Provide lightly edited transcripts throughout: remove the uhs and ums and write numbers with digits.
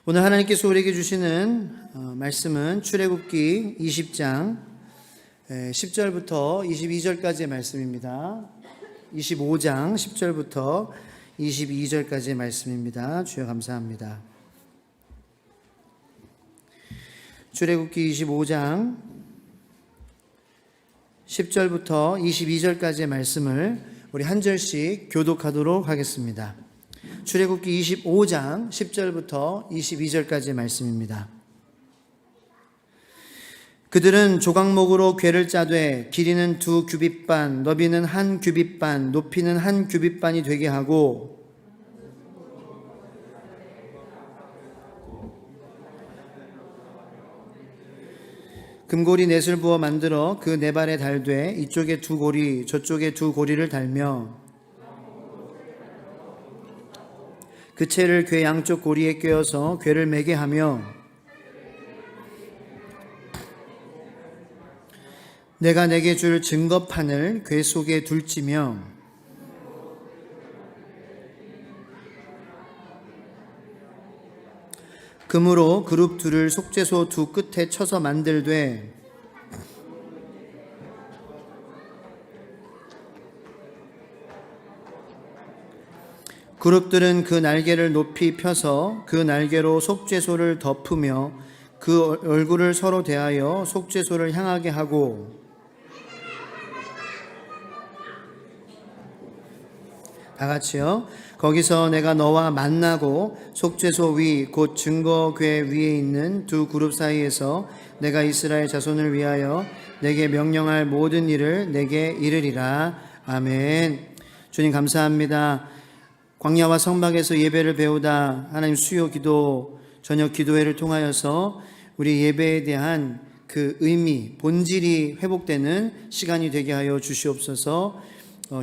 오늘 하나님께서 우리에게 주시는 말씀은 출애굽기 20장 10절부터 22절까지의 말씀입니다. 25장 10절부터 22절까지의 말씀입니다. 주여 감사합니다. 출애굽기 25장 10절부터 22절까지의 말씀을 우리 한 절씩 교독하도록 하겠습니다. 출애굽기 25장 10절부터 22절까지의 말씀입니다. 그들은 조각목으로 궤를 짜되 길이는 2규빗반, 너비는 1규빗반, 높이는 1규빗반이 되게 하고 금고리 넷을 부어 만들어 그 네 발에 달되 이쪽에 2고리 저쪽에 2고리를 달며 그 채를 궤 양쪽 고리에 꿰어서 궤를 매게 하며 내가 내게 줄 증거판을 궤 속에 둘지며 금으로 그룹 둘을 속죄소 두 끝에 쳐서 만들되 그룹들은 그 날개를 높이 펴서 그 날개로 속죄소를 덮으며 그 얼굴을 서로 대하여 속죄소를 향하게 하고 다 같이요. 거기서 내가 너와 만나고 속죄소 위 곧 증거궤 위에 있는 두 그룹 사이에서 내가 이스라엘 자손을 위하여 내게 명령할 모든 일을 내게 이르리라. 아멘. 주님 감사합니다. 광야와 성막에서 예배를 배우다 하나님 수요 기도 저녁 기도회를 통하여서 우리 예배에 대한 그 의미 본질이 회복되는 시간이 되게 하여 주시옵소서.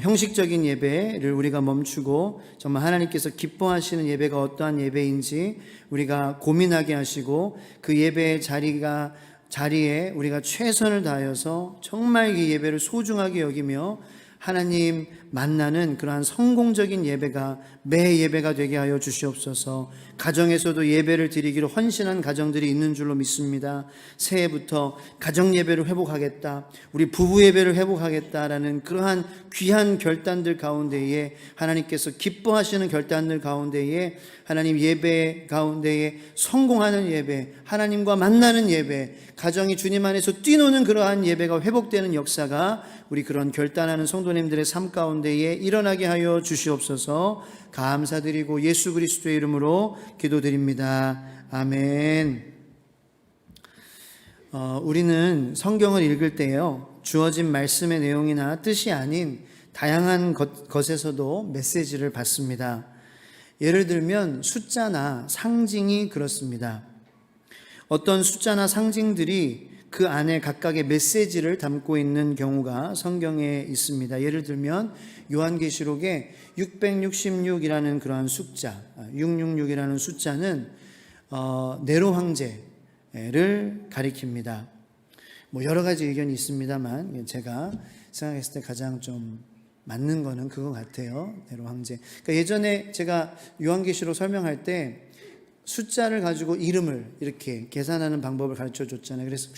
형식적인 예배를 우리가 멈추고 정말 하나님께서 기뻐하시는 예배가 어떠한 예배인지 우리가 고민하게 하시고 그 예배의 자리에 우리가 최선을 다하여서 정말 이 예배를 소중하게 여기며 하나님 만나는 그러한 성공적인 예배가 매 예배가 되게 하여 주시옵소서. 가정에서도 예배를 드리기로 헌신한 가정들이 있는 줄로 믿습니다. 새해부터 가정 예배를 회복하겠다, 우리 부부 예배를 회복하겠다라는 그러한 귀한 결단들 가운데에 하나님께서 기뻐하시는 결단들 가운데에 하나님 예배 가운데에 성공하는 예배, 하나님과 만나는 예배, 가정이 주님 안에서 뛰노는 그러한 예배가 회복되는 역사가 우리 그런 결단하는 성도님들의 삶 가운데에 일어나게 하여 주시옵소서. 감사드리고 예수 그리스도의 이름으로 기도드립니다. 아멘. 우리는 성경을 읽을 때요, 주어진 말씀의 내용이나 뜻이 아닌 다양한 것에서도 메시지를 받습니다. 예를 들면 숫자나 상징이 그렇습니다. 어떤 숫자나 상징들이 그 안에 각각의 메시지를 담고 있는 경우가 성경에 있습니다. 예를 들면 요한계시록에 666이라는 그러한 숫자, 666이라는 숫자는 네로 황제를 가리킵니다. 여러 가지 의견이 있습니다만 제가 생각했을 때 가장 좀 맞는 거는 그거 같아요. 네로 황제. 그러니까 예전에 제가 요한계시록 설명할 때 숫자를 가지고 이름을 이렇게 계산하는 방법을 가르쳐 줬잖아요. 그래서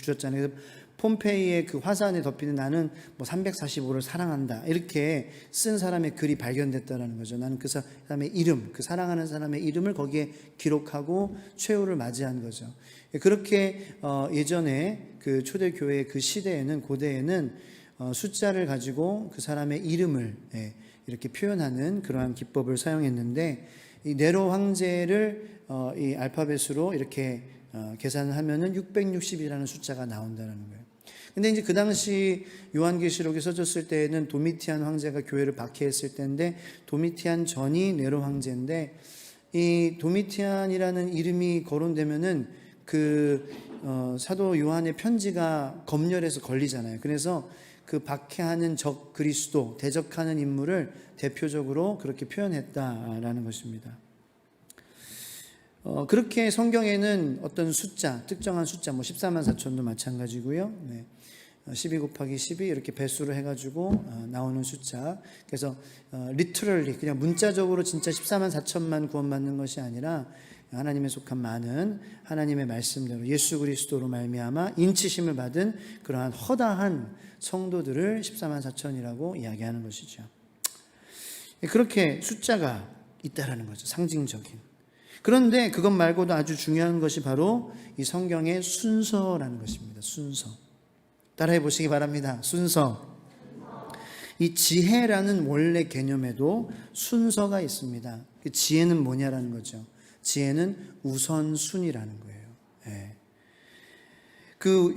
폼페이의 그 화산에 덮이는 나는 345를 사랑한다 이렇게 쓴 사람의 글이 발견됐다는 거죠. 나는 그 사람의 이름, 그 사랑하는 사람의 이름을 거기에 기록하고 최후를 맞이한 거죠. 그렇게 예전에 그 초대교회 그 시대에는, 고대에는 숫자를 가지고 그 사람의 이름을 이렇게 표현하는 그러한 기법을 사용했는데, 이 네로 황제를 이 알파벳으로 이렇게 계산을 하면은 660이라는 숫자가 나온다는 거예요. 근데 이제 그 당시 요한계시록에 써졌을 때에는 도미티안 황제가 교회를 박해했을 때인데, 도미티안 전이 네로 황제인데, 이 도미티안이라는 이름이 거론되면은 그 사도 요한의 편지가 검열해서 걸리잖아요. 그래서 그 박해하는 적 그리스도, 대적하는 인물을 대표적으로 그렇게 표현했다라는 것입니다. 그렇게 성경에는 어떤 숫자, 특정한 숫자, 14만 4천도 마찬가지고요. 12 곱하기 12 이렇게 배수를 해가지고 나오는 숫자. 그래서 literally 그냥 문자적으로 진짜 14만 4천만 구원받는 것이 아니라 하나님에 속한 많은 하나님의 말씀대로 예수 그리스도로 말미암아 인치심을 받은 그러한 허다한 성도들을 14만 4천이라고 이야기하는 것이죠. 그렇게 숫자가 있다라는 거죠. 상징적인. 그런데 그것 말고도 아주 중요한 것이 바로 이 성경의 순서라는 것입니다. 순서. 따라해 보시기 바랍니다. 순서. 이 지혜라는 원래 개념에도 순서가 있습니다. 그 지혜는 뭐냐라는 거죠. 지혜는 우선순위라는 거예요. 예.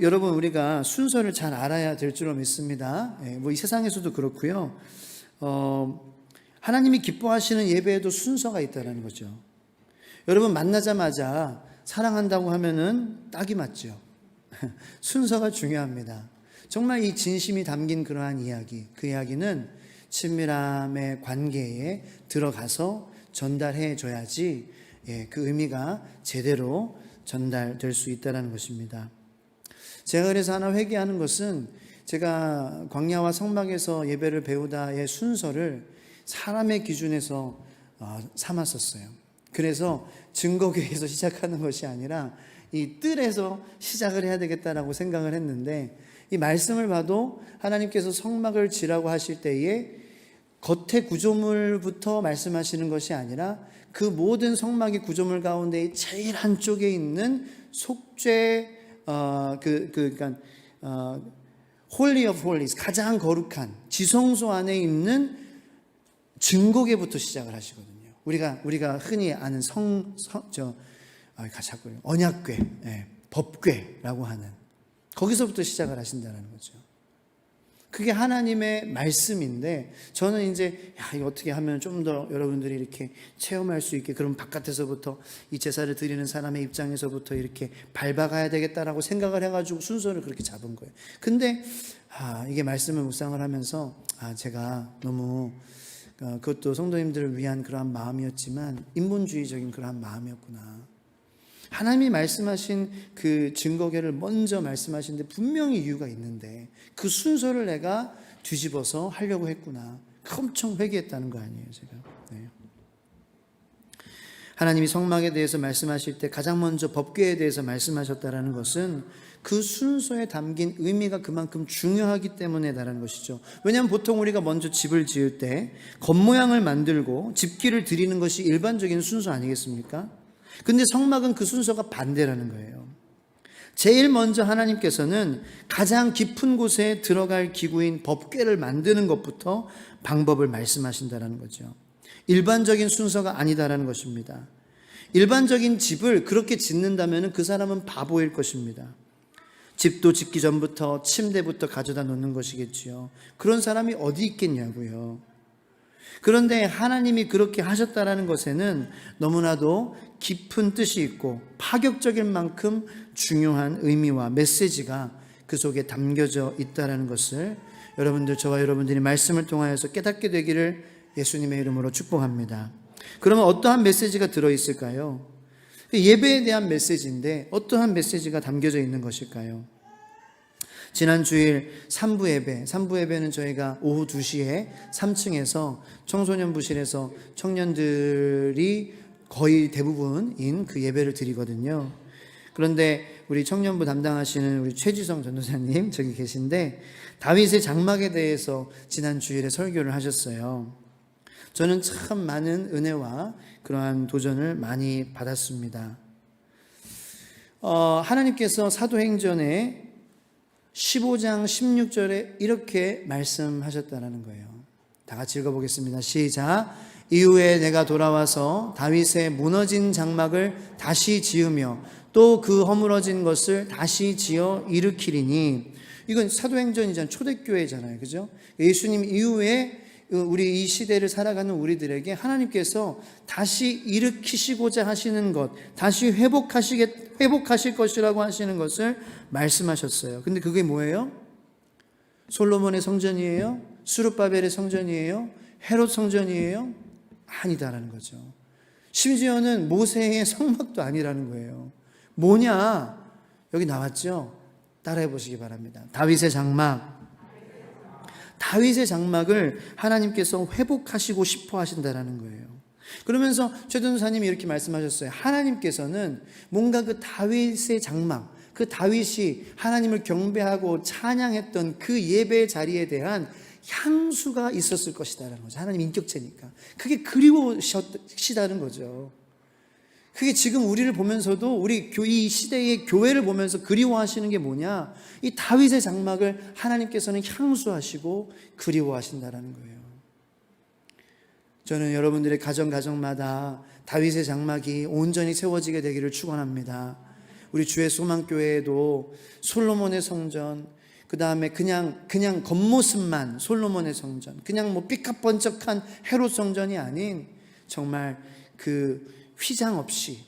여러분 우리가 순서를 잘 알아야 될 줄로 믿습니다. 예, 뭐 이 세상에서도 그렇고요. 하나님이 기뻐하시는 예배에도 순서가 있다는 거죠. 여러분 만나자마자 사랑한다고 하면은 딱이 맞죠. 순서가 중요합니다. 정말 이 진심이 담긴 그러한 이야기, 그 이야기는 친밀함의 관계에 들어가서 전달해 줘야지 그 의미가 제대로 전달될 수 있다는 것입니다. 제가 그래서 하나 회개하는 것은 제가 광야와 성막에서 예배를 배우다의 순서를 사람의 기준에서 삼았었어요. 그래서 증거교회에서 시작하는 것이 아니라 이 뜰에서 시작을 해야 되겠다라고 생각을 했는데, 이 말씀을 봐도 하나님께서 성막을 지라고 하실 때에 겉의 구조물부터 말씀하시는 것이 아니라 그 모든 성막의 구조물 가운데 제일 한쪽에 있는 속죄 그러니까 Holy of Holies, 가장 거룩한 지성소 안에 있는 증거궤부터 시작을 하시거든요. 우리가 흔히 아는 언약궤, 법궤라고 하는, 거기서부터 시작을 하신다는 거죠. 그게 하나님의 말씀인데, 저는 이제 이거 어떻게 하면 좀 더 여러분들이 이렇게 체험할 수 있게, 그럼 바깥에서부터 이 제사를 드리는 사람의 입장에서부터 이렇게 밟아가야 되겠다라고 생각을 해가지고 순서를 그렇게 잡은 거예요. 근데 이게 말씀을 묵상을 하면서 제가 너무 그것도 성도님들을 위한 그러한 마음이었지만 인본주의적인 그러한 마음이었구나. 하나님이 말씀하신 그 증거궤를 먼저 말씀하시는데 분명히 이유가 있는데 그 순서를 내가 뒤집어서 하려고 했구나. 엄청 회개했다는 거 아니에요, 제가. 네. 하나님이 성막에 대해서 말씀하실 때 가장 먼저 법궤에 대해서 말씀하셨다는 것은 그 순서에 담긴 의미가 그만큼 중요하기 때문에다라는 것이죠. 왜냐하면 보통 우리가 먼저 집을 지을 때 겉모양을 만들고 집기를 드리는 것이 일반적인 순서 아니겠습니까? 근데 성막은 그 순서가 반대라는 거예요. 제일 먼저 하나님께서는 가장 깊은 곳에 들어갈 기구인 법궤를 만드는 것부터 방법을 말씀하신다는 거죠. 일반적인 순서가 아니다라는 것입니다. 일반적인 집을 그렇게 짓는다면 그 사람은 바보일 것입니다. 집도 짓기 전부터 침대부터 가져다 놓는 것이겠지요. 그런 사람이 어디 있겠냐고요. 그런데 하나님이 그렇게 하셨다라는 것에는 너무나도 깊은 뜻이 있고 파격적일 만큼 중요한 의미와 메시지가 그 속에 담겨져 있다는 것을 여러분들, 저와 여러분들이 말씀을 통하여서 깨닫게 되기를 예수님의 이름으로 축복합니다. 그러면 어떠한 메시지가 들어있을까요? 예배에 대한 메시지인데 어떠한 메시지가 담겨져 있는 것일까요? 지난 주일 3부 예배는 저희가 오후 2시에 3층에서 청소년부실에서 청년들이 거의 대부분인 그 예배를 드리거든요. 그런데 우리 청년부 담당하시는 우리 최지성 전도사님 저기 계신데 다윗의 장막에 대해서 지난 주일에 설교를 하셨어요. 저는 참 많은 은혜와 그러한 도전을 많이 받았습니다. 하나님께서 사도행전에 15장 16절에 이렇게 말씀하셨다는 거예요. 다 같이 읽어보겠습니다. 시작. 이후에 내가 돌아와서 다윗의 무너진 장막을 다시 지으며 또 그 허물어진 것을 다시 지어 일으키리니, 이건 사도행전이잖아요. 초대교회잖아요. 그죠? 예수님 이후에 우리 이 시대를 살아가는 우리들에게 하나님께서 다시 일으키시고자 하시는 것, 다시 회복하실 것이라고 하시는 것을 말씀하셨어요. 근데 그게 뭐예요? 솔로몬의 성전이에요? 스룹바벨의 성전이에요? 헤롯 성전이에요? 아니다라는 거죠. 심지어는 모세의 성막도 아니라는 거예요. 뭐냐? 여기 나왔죠? 따라해 보시기 바랍니다. 다윗의 장막. 다윗의 장막을 하나님께서 회복하시고 싶어 하신다라는 거예요. 그러면서 최전사님이 이렇게 말씀하셨어요. 하나님께서는 뭔가 그 다윗의 장막, 그 다윗이 하나님을 경배하고 찬양했던 그 예배의 자리에 대한 향수가 있었을 것이다라는 거죠. 하나님 인격체니까. 그게 그리워시다는 거죠. 그게 지금 우리를 보면서도 우리 이 시대의 교회를 보면서 그리워하시는 게 뭐냐? 이 다윗의 장막을 하나님께서는 향수하시고 그리워하신다라는 거예요. 저는 여러분들의 가정마다 다윗의 장막이 온전히 세워지게 되기를 축원합니다. 우리 주의 소망교회에도 솔로몬의 성전, 그 다음에 그냥 겉모습만 솔로몬의 성전, 그냥 뭐 삐까번쩍한 헤롯 성전이 아닌 정말 그 휘장 없이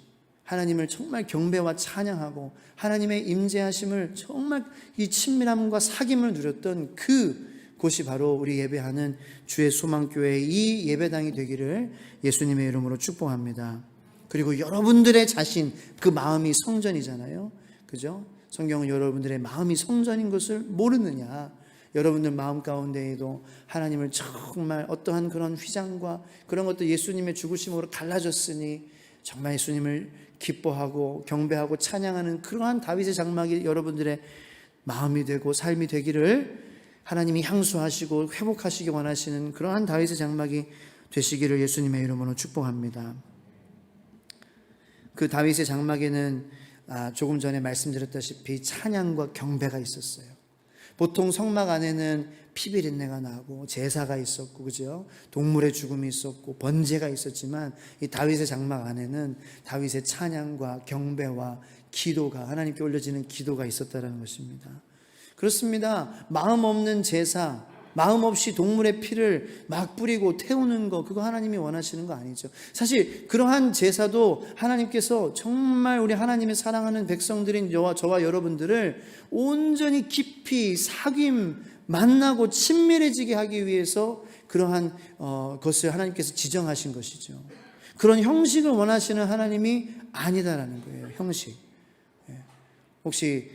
하나님을 정말 경배와 찬양하고 하나님의 임재하심을 정말 이 친밀함과 사귐을 누렸던 그 곳이 바로 우리 예배하는 주의 소망교회의 이 예배당이 되기를 예수님의 이름으로 축복합니다. 그리고 여러분들의 자신, 그 마음이 성전이잖아요. 그죠? 성경은 여러분들의 마음이 성전인 것을 모르느냐. 여러분들 마음 가운데에도 하나님을 정말 어떠한 그런 휘장과 그런 것도 예수님의 죽으심으로 갈라졌으니 정말 예수님을 기뻐하고 경배하고 찬양하는 그러한 다윗의 장막이 여러분들의 마음이 되고 삶이 되기를 하나님이 향수하시고 회복하시기 원하시는 그러한 다윗의 장막이 되시기를 예수님의 이름으로 축복합니다. 그 다윗의 장막에는 조금 전에 말씀드렸다시피 찬양과 경배가 있었어요. 보통 성막 안에는 피비린내가 나고 제사가 있었고, 그죠? 동물의 죽음이 있었고 번제가 있었지만 이 다윗의 장막 안에는 다윗의 찬양과 경배와 기도가, 하나님께 올려지는 기도가 있었다는 것입니다. 그렇습니다. 마음 없는 제사, 마음 없이 동물의 피를 막 뿌리고 태우는 거, 그거 하나님이 원하시는 거 아니죠. 사실 그러한 제사도 하나님께서 정말 우리 하나님의 사랑하는 백성들인 저와 여러분들을 온전히 깊이 사귐, 만나고 친밀해지게 하기 위해서 그러한 것을 하나님께서 지정하신 것이죠. 그런 형식을 원하시는 하나님이 아니다라는 거예요. 형식. 혹시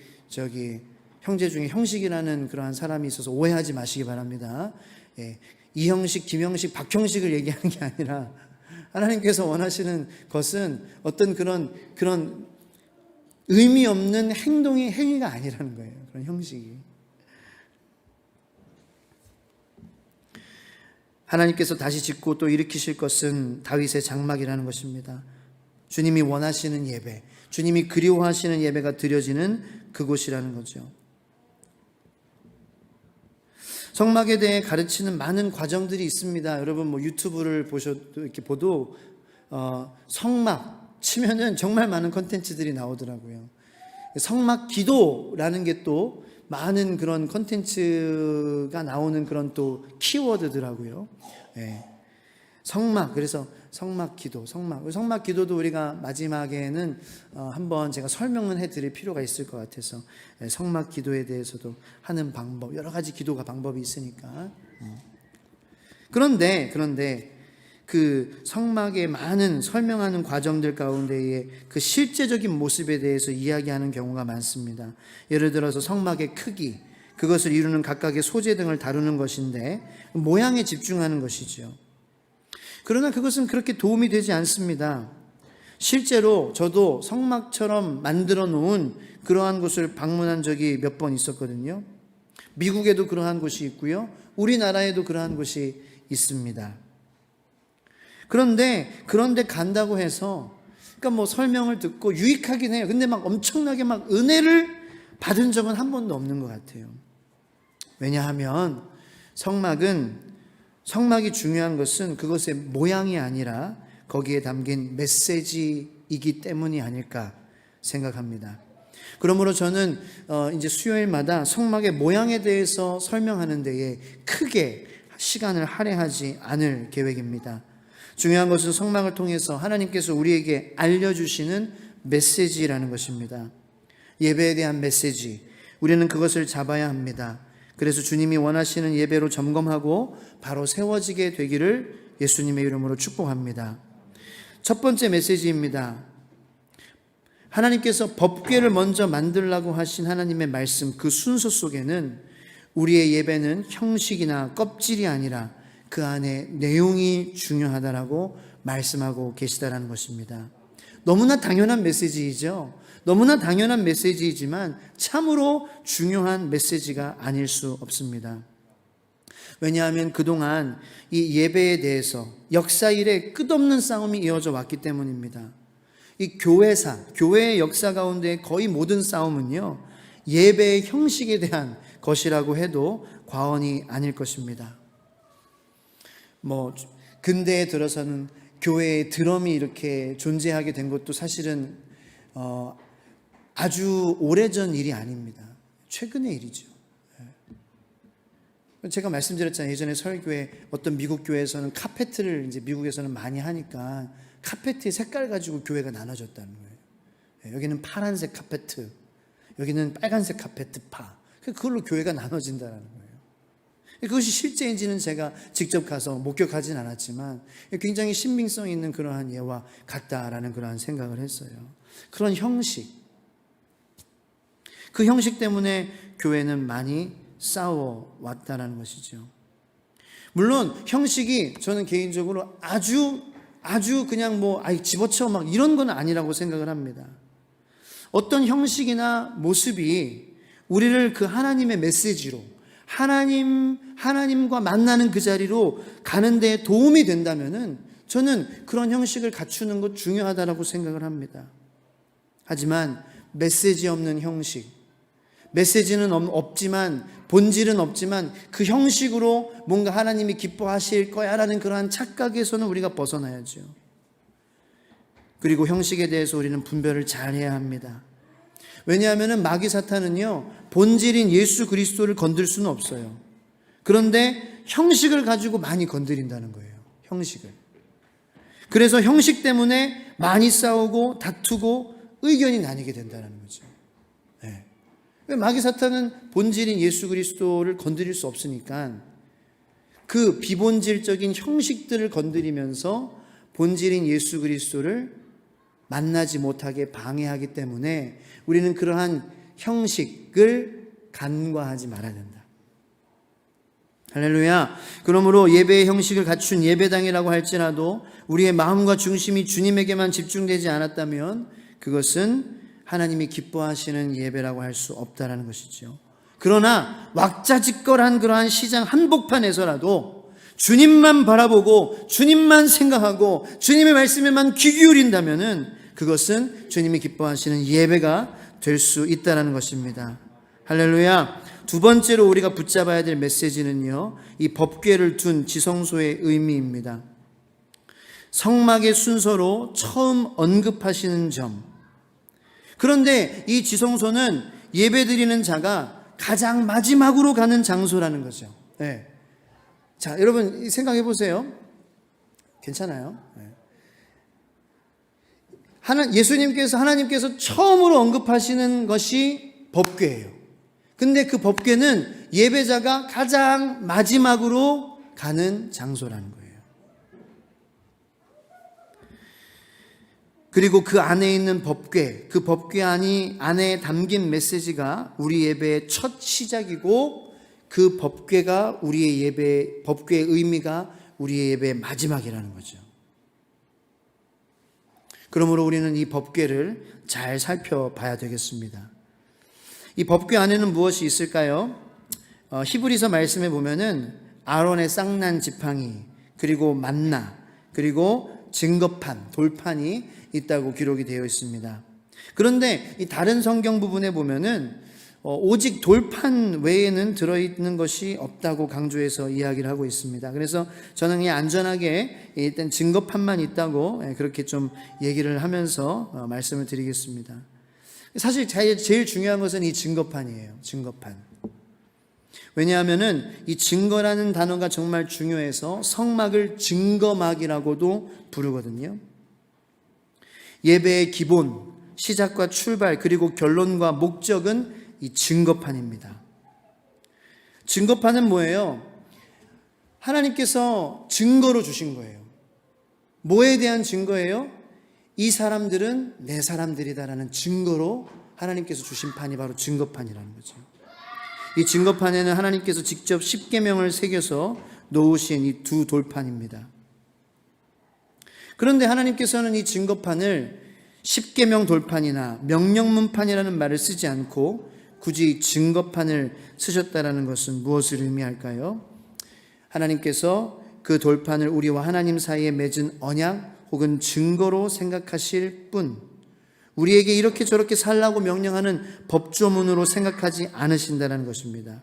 형제 중에 형식이라는 그러한 사람이 있어서 오해하지 마시기 바랍니다. 이형식, 김형식, 박형식을 얘기하는 게 아니라 하나님께서 원하시는 것은 어떤 그런 의미 없는 행위가 아니라는 거예요. 그런 형식이. 하나님께서 다시 짓고 또 일으키실 것은 다윗의 장막이라는 것입니다. 주님이 원하시는 예배, 주님이 그리워하시는 예배가 드려지는 그곳이라는 거죠. 성막에 대해 가르치는 많은 과정들이 있습니다. 여러분 뭐 유튜브를 보셔도 이렇게 보도 성막 치면은 정말 많은 컨텐츠들이 나오더라고요. 성막 기도라는 게 또 많은 그런 컨텐츠가 나오는 그런 또 키워드더라고요. 성막, 그래서 성막 기도, 성막 기도도 우리가 마지막에는 한번 제가 설명을 해드릴 필요가 있을 것 같아서 성막 기도에 대해서도 하는 방법, 여러 가지 기도가 방법이 있으니까. 그런데 그 성막의 많은 설명하는 과정들 가운데에 그 실제적인 모습에 대해서 이야기하는 경우가 많습니다. 예를 들어서 성막의 크기, 그것을 이루는 각각의 소재 등을 다루는 것인데 모양에 집중하는 것이죠. 그러나 그것은 그렇게 도움이 되지 않습니다. 실제로 저도 성막처럼 만들어 놓은 그러한 곳을 방문한 적이 몇 번 있었거든요. 미국에도 그러한 곳이 있고요. 우리나라에도 그러한 곳이 있습니다. 그런데 간다고 해서 그러니까 뭐 설명을 듣고 유익하긴 해요. 근데 막 엄청나게 막 은혜를 받은 적은 한 번도 없는 것 같아요. 왜냐하면 성막이 중요한 것은 그것의 모양이 아니라 거기에 담긴 메시지이기 때문이 아닐까 생각합니다. 그러므로 저는 이제 수요일마다 성막의 모양에 대해서 설명하는 데에 크게 시간을 할애하지 않을 계획입니다. 중요한 것은 성막을 통해서 하나님께서 우리에게 알려주시는 메시지라는 것입니다. 예배에 대한 메시지, 우리는 그것을 잡아야 합니다. 그래서 주님이 원하시는 예배로 점검하고 바로 세워지게 되기를 예수님의 이름으로 축복합니다. 첫 번째 메시지입니다. 하나님께서 법궤를 먼저 만들라고 하신 하나님의 말씀, 그 순서 속에는 우리의 예배는 형식이나 껍질이 아니라 그 안에 내용이 중요하다라고 말씀하고 계시다라는 것입니다. 너무나 당연한 메시지이죠. 너무나 당연한 메시지이지만 참으로 중요한 메시지가 아닐 수 없습니다. 왜냐하면 그동안 이 예배에 대해서 역사 이래 끝없는 싸움이 이어져 왔기 때문입니다. 이 교회의 역사 가운데 거의 모든 싸움은요, 예배의 형식에 대한 것이라고 해도 과언이 아닐 것입니다. 근대에 들어서는 교회에 드럼이 이렇게 존재하게 된 것도 사실은 아주 오래전 일이 아닙니다. 최근의 일이죠. 제가 말씀드렸잖아요. 예전에 설교에 어떤 미국 교회에서는 카페트를 이제 미국에서는 많이 하니까 카페트의 색깔 가지고 교회가 나눠졌다는 거예요. 여기는 파란색 카페트, 여기는 빨간색 카페트파. 그걸로 교회가 나눠진다는 거예요. 그것이 실제인지는 제가 직접 가서 목격하진 않았지만 굉장히 신빙성 있는 그러한 예와 같다라는 그러한 생각을 했어요. 그런 형식, 그 형식 때문에 교회는 많이 싸워왔다는 것이죠. 물론 형식이 저는 개인적으로 아주 그냥 집어쳐 막 이런 건 아니라고 생각을 합니다. 어떤 형식이나 모습이 우리를 그 하나님의 메시지로 하나님과 만나는 그 자리로 가는 데 도움이 된다면은 저는 그런 형식을 갖추는 것 중요하다라고 생각을 합니다. 하지만 메시지 없는 형식, 메시지는 없지만 본질은 없지만 그 형식으로 뭔가 하나님이 기뻐하실 거야라는 그러한 착각에서는 우리가 벗어나야죠. 그리고 형식에 대해서 우리는 분별을 잘해야 합니다. 왜냐하면 마귀 사탄은요, 본질인 예수 그리스도를 건들 수는 없어요. 그런데 형식을 가지고 많이 건드린다는 거예요. 형식을. 그래서 형식 때문에 많이 싸우고 다투고 의견이 나뉘게 된다는 거죠. 네. 마귀 사탄은 본질인 예수 그리스도를 건드릴 수 없으니까 그 비본질적인 형식들을 건드리면서 본질인 예수 그리스도를 만나지 못하게 방해하기 때문에 우리는 그러한 형식을 간과하지 말아야 된다. 할렐루야. 그러므로 예배의 형식을 갖춘 예배당이라고 할지라도 우리의 마음과 중심이 주님에게만 집중되지 않았다면 그것은 하나님이 기뻐하시는 예배라고 할 수 없다라는 것이죠. 그러나 왁자지껄한 그러한 시장 한복판에서라도 주님만 바라보고 주님만 생각하고 주님의 말씀에만 귀 기울인다면은 그것은 주님이 기뻐하시는 예배가 될 수 있다는 것입니다. 할렐루야. 두 번째로 우리가 붙잡아야 될 메시지는요, 이 법궤를 둔 지성소의 의미입니다. 성막의 순서로 처음 언급하시는 점. 그런데 이 지성소는 예배드리는 자가 가장 마지막으로 가는 장소라는 거죠. 네. 자, 여러분 생각해 보세요. 괜찮아요? 네. 하나님께서 처음으로 언급하시는 것이 법궤예요. 근데 그 법궤는 예배자가 가장 마지막으로 가는 장소라는 거예요. 그리고 그 안에 있는 법궤, 그 법궤 안에 담긴 메시지가 우리 예배의 첫 시작이고 그 법궤가 법궤의 의미가 우리의 예배의 마지막이라는 거죠. 그러므로 우리는 이 법궤를 잘 살펴봐야 되겠습니다. 이 법궤 안에는 무엇이 있을까요? 히브리서 말씀에 보면은 아론의 쌍난 지팡이, 그리고 만나, 그리고 증거판, 돌판이 있다고 기록이 되어 있습니다. 그런데 이 다른 성경 부분에 보면은 오직 돌판 외에는 들어있는 것이 없다고 강조해서 이야기를 하고 있습니다. 그래서 저는 그냥 안전하게 일단 증거판만 있다고 그렇게 좀 얘기를 하면서 말씀을 드리겠습니다. 사실 제일 중요한 것은 이 증거판이에요. 증거판. 왜냐하면은 이 증거라는 단어가 정말 중요해서 성막을 증거막이라고도 부르거든요. 예배의 기본, 시작과 출발, 그리고 결론과 목적은 이 증거판입니다. 증거판은 뭐예요? 하나님께서 증거로 주신 거예요. 뭐에 대한 증거예요? 이 사람들은 내 사람들이다라는 증거로 하나님께서 주신 판이 바로 증거판이라는 거죠. 이 증거판에는 하나님께서 직접 십계명을 새겨서 놓으신 이 두 돌판입니다. 그런데 하나님께서는 이 증거판을 십계명 돌판이나 명령문판이라는 말을 쓰지 않고 굳이 증거판을 쓰셨다라는 것은 무엇을 의미할까요? 하나님께서 그 돌판을 우리와 하나님 사이에 맺은 언약 혹은 증거로 생각하실 뿐, 우리에게 이렇게 저렇게 살라고 명령하는 법조문으로 생각하지 않으신다는 것입니다.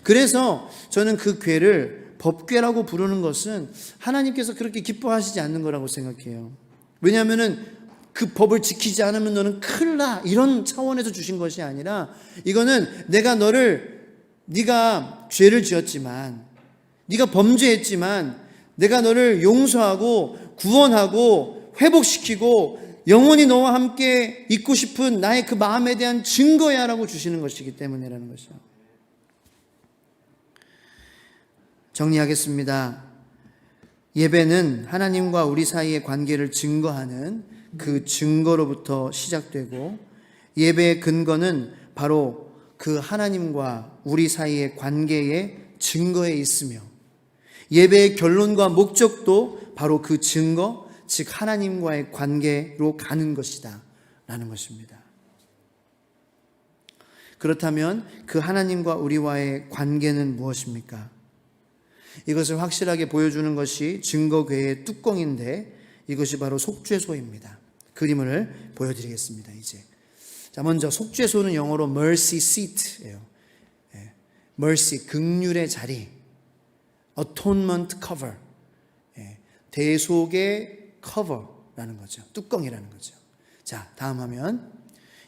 그래서 저는 그 궤를 법궤라고 부르는 것은 하나님께서 그렇게 기뻐하시지 않는 거라고 생각해요. 왜냐하면은 그 법을 지키지 않으면 너는 큰일 나, 이런 차원에서 주신 것이 아니라, 이거는 네가 죄를 지었지만, 네가 범죄했지만 내가 너를 용서하고 구원하고 회복시키고 영원히 너와 함께 있고 싶은 나의 그 마음에 대한 증거야 라고 주시는 것이기 때문이라는 것이죠. 정리하겠습니다. 예배는 하나님과 우리 사이의 관계를 증거하는 그 증거로부터 시작되고, 예배의 근거는 바로 그 하나님과 우리 사이의 관계의 증거에 있으며, 예배의 결론과 목적도 바로 그 증거, 즉 하나님과의 관계로 가는 것이다 라는 것입니다. 그렇다면 그 하나님과 우리와의 관계는 무엇입니까? 이것을 확실하게 보여주는 것이 증거궤의 뚜껑인데, 이것이 바로 속죄소입니다. 그림을 보여드리겠습니다. 이제 자, 먼저 속죄소는 영어로 mercy seat예요. mercy, 긍휼의 자리, atonement cover, 대속의 cover라는 거죠. 뚜껑이라는 거죠. 자, 다음 화면.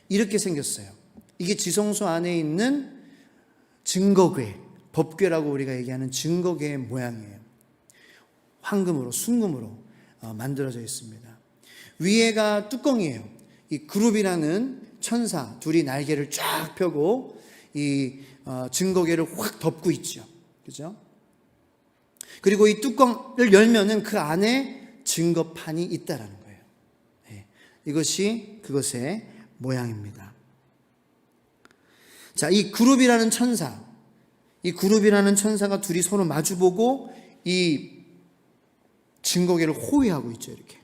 이렇게 생겼어요. 이게 지성소 안에 있는 증거궤, 법궤라고 우리가 얘기하는 증거궤의 모양이에요. 황금으로, 순금으로 만들어져 있습니다. 위에가 뚜껑이에요. 이 그룹이라는 천사 둘이 날개를 쫙 펴고 이 증거궤를 확 덮고 있죠. 그죠? 그리고 이 뚜껑을 열면은 그 안에 증거판이 있다라는 거예요. 네. 이것이 그것의 모양입니다. 자, 이 그룹이라는 천사가 둘이 서로 마주보고 이 증거궤를 호위하고 있죠. 이렇게.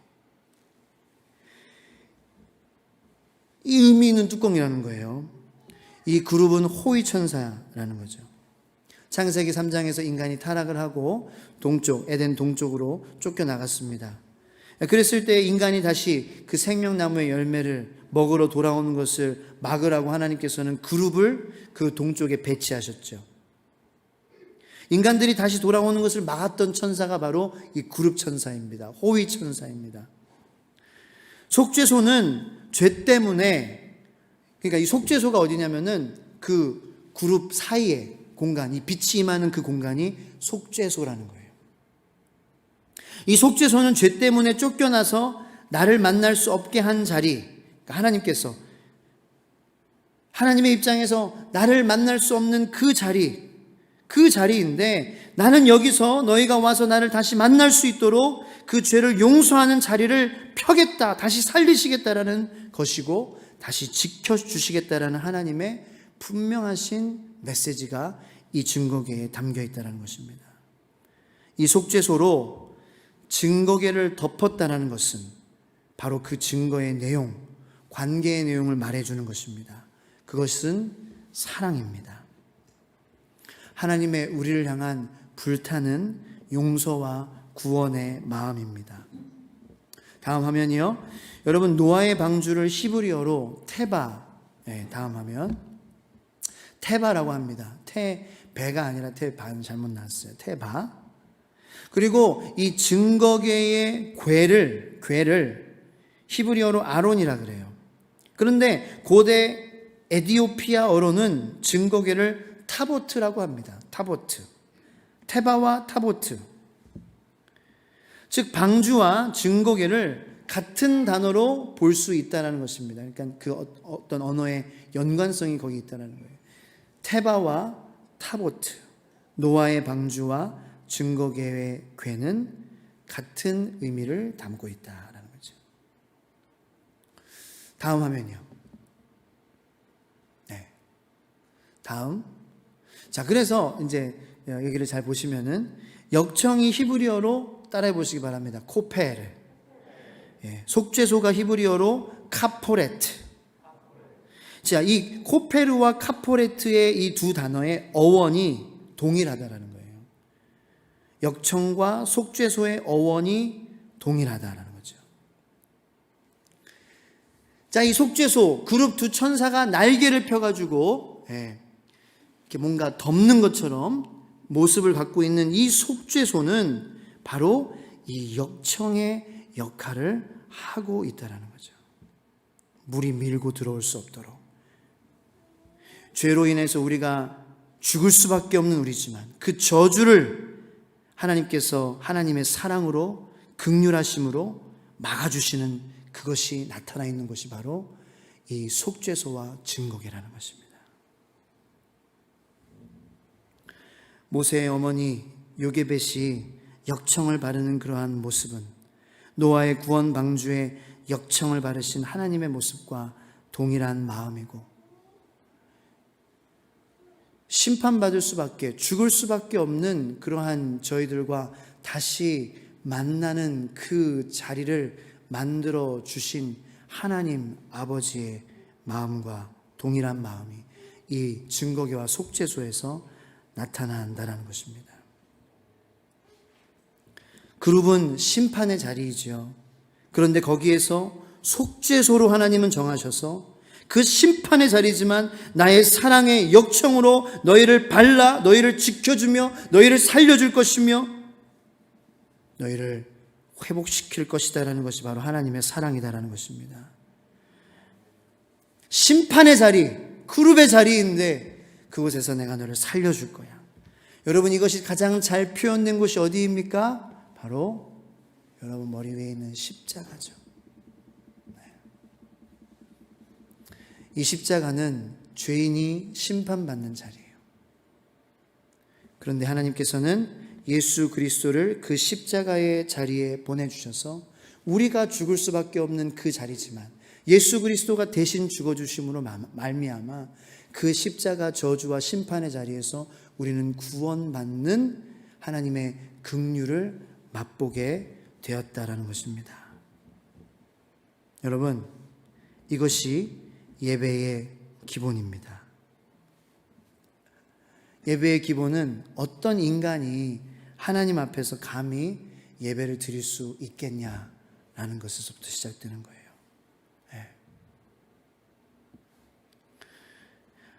이 의미 있는 뚜껑이라는 거예요. 이 그룹은 호위 천사라는 거죠. 창세기 3장에서 인간이 타락을 하고 에덴 동쪽으로 쫓겨나갔습니다. 그랬을 때 인간이 다시 그 생명나무의 열매를 먹으러 돌아오는 것을 막으라고 하나님께서는 그룹을 그 동쪽에 배치하셨죠. 인간들이 다시 돌아오는 것을 막았던 천사가 바로 이 그룹 천사입니다. 호위 천사입니다. 속죄소는 죄 때문에, 그러니까 이 속죄소가 어디냐면은 그 그룹 사이에 공간, 이 빛이 임하는 그 공간이 속죄소라는 거예요. 이 속죄소는 죄 때문에 쫓겨나서 나를 만날 수 없게 한 자리, 그러니까 하나님께서 하나님의 입장에서 나를 만날 수 없는 그 자리인데, 나는 여기서 너희가 와서 나를 다시 만날 수 있도록 그 죄를 용서하는 자리를 펴겠다, 다시 살리시겠다라는 것이고 다시 지켜주시겠다라는 하나님의 분명하신 메시지가 이 증거궤에 담겨 있다는 것입니다. 이 속죄소로 증거궤를 덮었다는 것은 바로 그 증거의 내용, 관계의 내용을 말해주는 것입니다. 그것은 사랑입니다. 하나님의 우리를 향한 불타는 용서와 구원의 마음입니다. 다음 화면이요. 여러분, 노아의 방주를 히브리어로 테바, 다음 화면. 테바라고 합니다. 배가 아니라 테반, 잘못 나왔어요. 테바. 그리고 이 증거궤의 궤를 히브리어로 아론이라 그래요. 그런데 고대 에디오피아어로는 증거궤를 타보트라고 합니다. 타보트. 테바와 타보트. 즉 방주와 증거궤를 같은 단어로 볼 수 있다는 것입니다. 그러니까 그 어떤 언어의 연관성이 거기 있다는 거예요. 테바와 타보트, 노아의 방주와 증거궤의 궤는 같은 의미를 담고 있다는 거죠. 다음 화면이요. 네. 다음. 자, 그래서 이제 여기를 잘 보시면은 역청이 히브리어로 따라해 보시기 바랍니다. 코페르. 속죄소가 히브리어로 카포레트. 자, 이 코페르와 카포레트의 이 두 단어의 어원이 동일하다라는 거예요. 역청과 속죄소의 어원이 동일하다라는 거죠. 자, 이 속죄소, 그룹 두 천사가 날개를 펴가지고 이렇게 뭔가 덮는 것처럼 모습을 갖고 있는 이 속죄소는 바로 이 역청의 역할을 하고 있다라는 거죠. 물이 밀고 들어올 수 없도록. 죄로 인해서 우리가 죽을 수밖에 없는 우리지만 그 저주를 하나님께서 하나님의 사랑으로 긍휼하심으로 막아주시는 그것이 나타나 있는 것이 바로 이 속죄소와 증거계라는 것입니다. 모세의 어머니 요게벳이 역청을 바르는 그러한 모습은 노아의 구원 방주에 역청을 바르신 하나님의 모습과 동일한 마음이고, 심판받을 수밖에, 죽을 수밖에 없는 그러한 저희들과 다시 만나는 그 자리를 만들어 주신 하나님 아버지의 마음과 동일한 마음이 이 증거계와 속죄소에서 나타난다는 것입니다. 그룹은 심판의 자리이지요. 그런데 거기에서 속죄소로 하나님은 정하셔서 그 심판의 자리지만 나의 사랑의 역청으로 너희를 발라 너희를 지켜주며 너희를 살려줄 것이며 너희를 회복시킬 것이다라는 것이 바로 하나님의 사랑이다라는 것입니다. 심판의 자리, 그룹의 자리인데 그곳에서 내가 너를 살려줄 거야. 여러분, 이것이 가장 잘 표현된 곳이 어디입니까? 바로 여러분 머리 위에 있는 십자가죠. 이 십자가는 죄인이 심판받는 자리예요. 그런데 하나님께서는 예수 그리스도를 그 십자가의 자리에 보내주셔서 우리가 죽을 수밖에 없는 그 자리지만 예수 그리스도가 대신 죽어주심으로 말미암아 그 십자가 저주와 심판의 자리에서 우리는 구원받는 하나님의 긍휼을 맛보게 되었다라는 것입니다. 여러분, 이것이 예배의 기본입니다. 예배의 기본은 어떤 인간이 하나님 앞에서 감히 예배를 드릴 수 있겠냐라는 것에서부터 시작되는 거예요.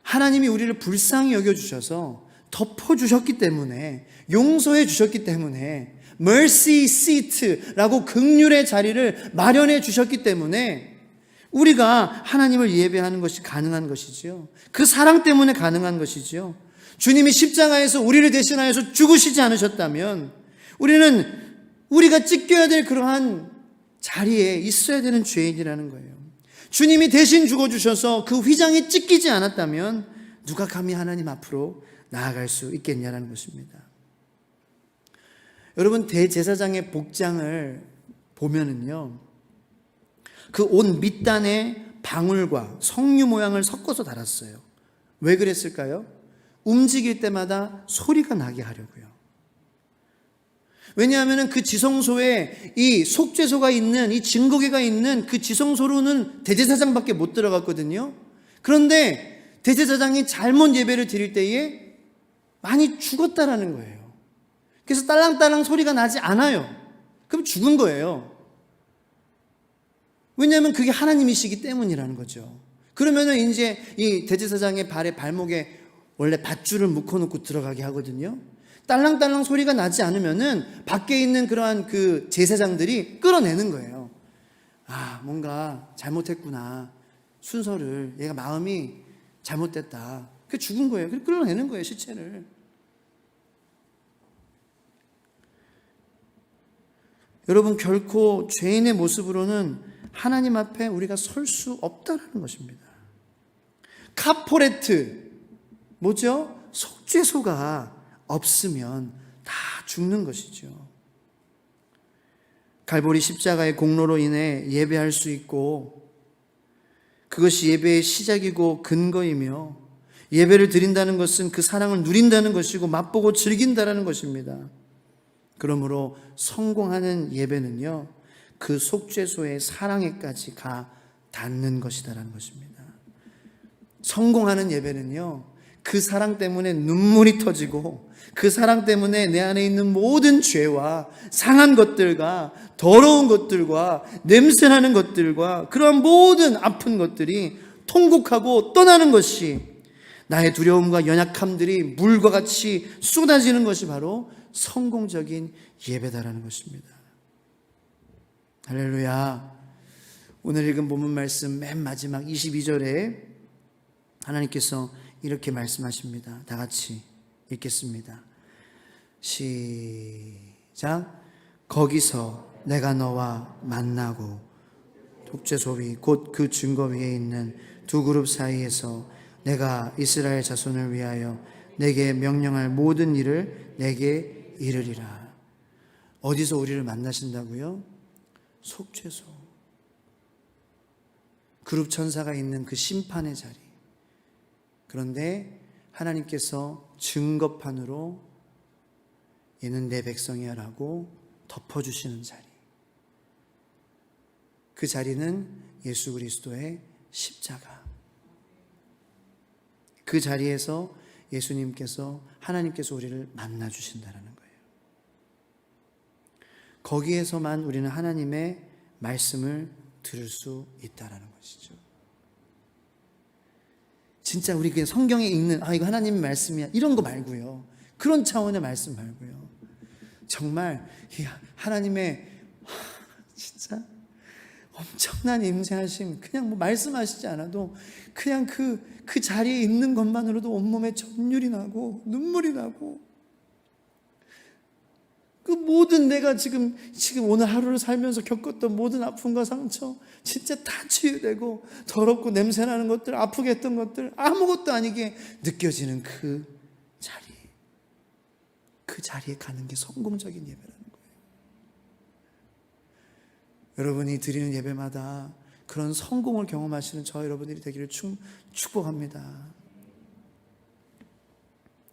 하나님이 우리를 불쌍히 여겨주셔서 덮어주셨기 때문에, 용서해 주셨기 때문에, mercy seat라고 긍휼의 자리를 마련해 주셨기 때문에 우리가 하나님을 예배하는 것이 가능한 것이지요. 그 사랑 때문에 가능한 것이지요. 주님이 십자가에서 우리를 대신하여서 죽으시지 않으셨다면 우리가 찢겨야 될 그러한 자리에 있어야 되는 죄인이라는 거예요. 주님이 대신 죽어주셔서 그 휘장이 찢기지 않았다면 누가 감히 하나님 앞으로 나아갈 수 있겠냐라는 것입니다. 여러분, 대제사장의 복장을 보면은요, 그 옷 밑단에 방울과 석류 모양을 섞어서 달았어요. 왜 그랬을까요? 움직일 때마다 소리가 나게 하려고요. 왜냐하면 그 지성소에 이 속죄소가 있는, 이 증거계가 있는 그 지성소로는 대제사장밖에 못 들어갔거든요. 그런데 대제사장이 잘못 예배를 드릴 때에 많이 죽었다라는 거예요. 그래서 딸랑딸랑 소리가 나지 않아요. 그럼 죽은 거예요. 왜냐하면 그게 하나님이시기 때문이라는 거죠. 그러면은 이제 이 대제사장의 발목에 원래 밧줄을 묶어놓고 들어가게 하거든요. 딸랑딸랑 소리가 나지 않으면은 밖에 있는 그러한 그 제사장들이 끌어내는 거예요. 아, 뭔가 잘못했구나. 순서를, 얘가 마음이 잘못됐다. 그게 죽은 거예요. 그래서 끌어내는 거예요, 시체를. 여러분, 결코 죄인의 모습으로는 하나님 앞에 우리가 설 수 없다는 것입니다. 카포레트, 뭐죠? 속죄소가 없으면 다 죽는 것이죠. 갈보리 십자가의 공로로 인해 예배할 수 있고, 그것이 예배의 시작이고 근거이며, 예배를 드린다는 것은 그 사랑을 누린다는 것이고 맛보고 즐긴다는 것입니다. 그러므로 성공하는 예배는요, 그 속죄소의 사랑에까지 가 닿는 것이다라는 것입니다. 성공하는 예배는요, 그 사랑 때문에 눈물이 터지고 그 사랑 때문에 내 안에 있는 모든 죄와 상한 것들과 더러운 것들과 냄새나는 것들과 그러한 모든 아픈 것들이 통곡하고 떠나는 것이, 나의 두려움과 연약함들이 물과 같이 쏟아지는 것이 바로 성공적인 예배다라는 것입니다. 할렐루야. 오늘 읽은 본문 말씀 맨 마지막 22절에 하나님께서 이렇게 말씀하십니다. 다 같이 읽겠습니다. 시작. 거기서 내가 너와 만나고 속죄소 위 곧 그 증거 위에 있는 두 그룹 사이에서 내가 이스라엘 자손을 위하여 내게 명령할 모든 일을 내게 이르리라. 어디서 우리를 만나신다고요? 속죄소. 그룹 천사가 있는 그 심판의 자리. 그런데 하나님께서 증거판으로 얘는 내 백성이야 라고 덮어주시는 자리. 그 자리는 예수 그리스도의 십자가. 그 자리에서 예수님께서, 하나님께서 우리를 만나주신다는 거예요. 거기에서만 우리는 하나님의 말씀을 들을 수 있다는 것이죠. 진짜 우리 그냥 성경에 읽는 이거 하나님의 말씀이야 이런 거 말고요, 그런 차원의 말씀 말고요, 정말 하나님의 진짜 엄청난 임재하심, 그냥 뭐 말씀하시지 않아도 그냥 그 자리에 있는 것만으로도 온몸에 전율이 나고 눈물이 나고, 그 모든 내가 지금 오늘 하루를 살면서 겪었던 모든 아픔과 상처 진짜 다 치유되고, 더럽고 냄새나는 것들, 아프게 했던 것들 아무것도 아니게 느껴지는 그 자리, 그 자리에 가는 게 성공적인 예배라는 거예요. 여러분이 드리는 예배마다 그런 성공을 경험하시는 저 여러분들이 되기를 축복합니다.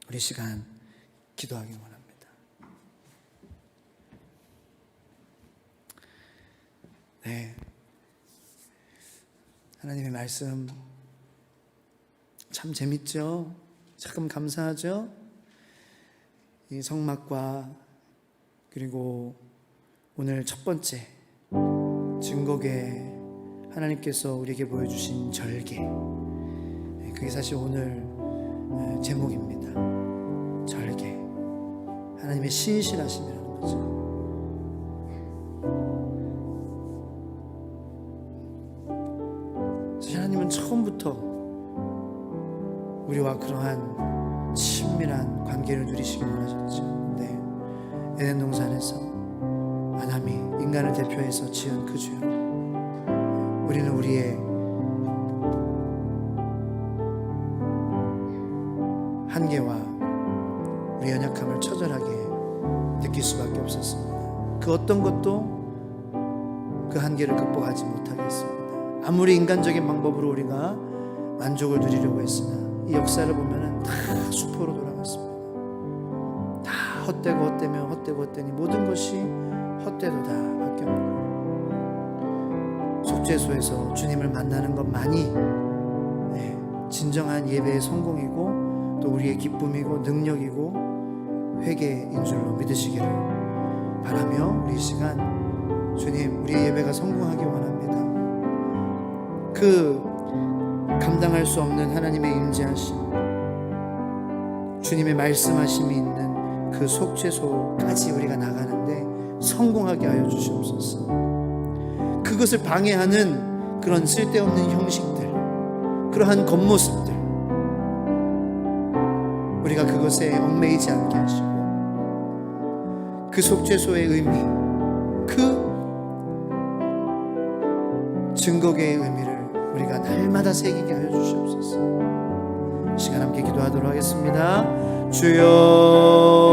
우리 시간 기도하기 원합니다. 네, 하나님의 말씀 참 재밌죠? 참 감사하죠? 이 성막과 그리고 오늘 첫 번째 증거계, 하나님께서 우리에게 보여주신 절개, 그게 사실 오늘 제목입니다. 절개, 하나님의 신실하심이라는 거죠. 하나님은 처음부터 우리와 그러한 친밀한 관계를 누리시길 원하셨죠. 근데 에덴 동산에서 아담이 인간을 대표해서 지은 그 죄로 우리는 우리의 한계와 우리 연약함을 처절하게 느낄 수밖에 없었습니다. 그 어떤 것도 그 한계를 극복하지 못하게 했습니다. 아무리 인간적인 방법으로 우리가 만족을 누리려고 했으나 이 역사를 보면은 다 수포로 돌아갔습니다. 다 헛되고 헛되며 헛되고 헛되니 모든 것이 헛되도 다 바뀌었고, 속죄소에서 주님을 만나는 것만이 진정한 예배의 성공이고 또 우리의 기쁨이고 능력이고 회개인 줄로 믿으시기를 바라며, 우리 이 시간 주님, 우리의 예배가 성공하기 원합니다. 그 감당할 수 없는 하나님의 임재하심, 주님의 말씀하심이 있는 그 속죄소까지 우리가 나가는데 성공하게 하여 주시옵소서. 그것을 방해하는 그런 쓸데없는 형식들, 그러한 겉모습들, 우리가 그것에 얽매이지 않게 하시고 그 속죄소의 의미, 그 증거계의 의미를 우리가 날마다 새기게 하여 주시옵소서. 시간 함께 기도하도록 하겠습니다. 주여